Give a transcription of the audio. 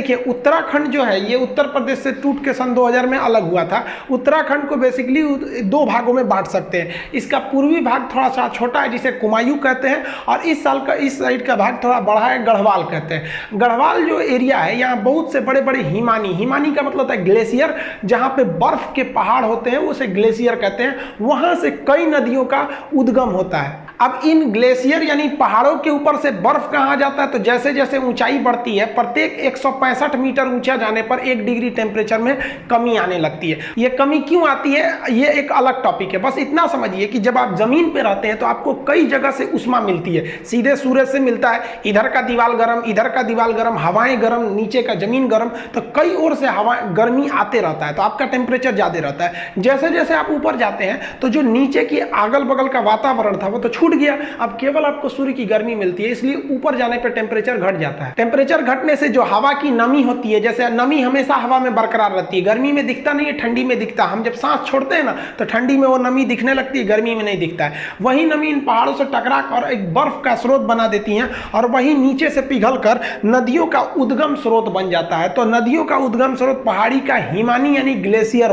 देखिए उत्तराखंड जो है ये उत्तर प्रदेश से टूट के सन 2000 में अलग हुआ था। उत्तराखंड को बेसिकली दो भागों में बांट सकते हैं। इसका पूर्वी भाग थोड़ा सा छोटा है जिसे कुमायूं कहते हैं, और इस साइड का भाग थोड़ा बड़ा है, गढ़वाल कहते हैं। गढ़वाल जो एरिया है यहाँ बहुत से बड़े बड़े हिमानी का मतलब होता है ग्लेशियर, जहाँ पे बर्फ के पहाड़ होते हैं उसे ग्लेशियर कहते हैं। वहां से कई नदियों का उद्गम होता है। अब इन ग्लेशियर यानी पहाड़ों के ऊपर से बर्फ कहाँ जाता है, तो जैसे जैसे ऊंचाई बढ़ती है प्रत्येक 165 मीटर ऊंचा जाने पर 1 डिग्री टेम्परेचर में कमी आने लगती है। ये कमी क्यों आती है ये एक अलग टॉपिक है। बस इतना समझिए कि जब आप जमीन पे रहते हैं तो आपको कई जगह से उष्मा मिलती है। सीधे सूरज से मिलता है, इधर का दीवार गर्म, इधर का दीवार गर्म, हवाएं गर्म, नीचे का जमीन गर्म, तो कई ओर से हवा गर्मी आते रहता है, तो आपका टेम्परेचर ज्यादा रहता है। जैसे जैसे आप ऊपर जाते हैं तो जो नीचे की अगल बगल का वातावरण था वो तो छूट गया, अब केवल आपको सूर्य की गर्मी मिलती है, इसलिए ऊपर जाने पर टेम्परेचर घट जाता है। टेम्परेचर घटने से जो हवा की नमी होती है, जैसे नमी हमेशा हवा में बरकरार रहती है, गर्मी में दिखता नहीं है, ठंडी में दिखता। हम जब सांस छोड़ते हैं ना तो ठंडी में वो नमी दिखने लगती है, गर्मी में नहीं दिखता है। वही नमी इन पहाड़ों से टकरा कर एक बर्फ का स्रोत बना देती हैं, और वही नीचे से पिघलकर नदियों का उद्गम स्रोत बन जाता है। तो नदियों का उद्गम स्रोत पहाड़ी का हिमानी यानी ग्लेशियर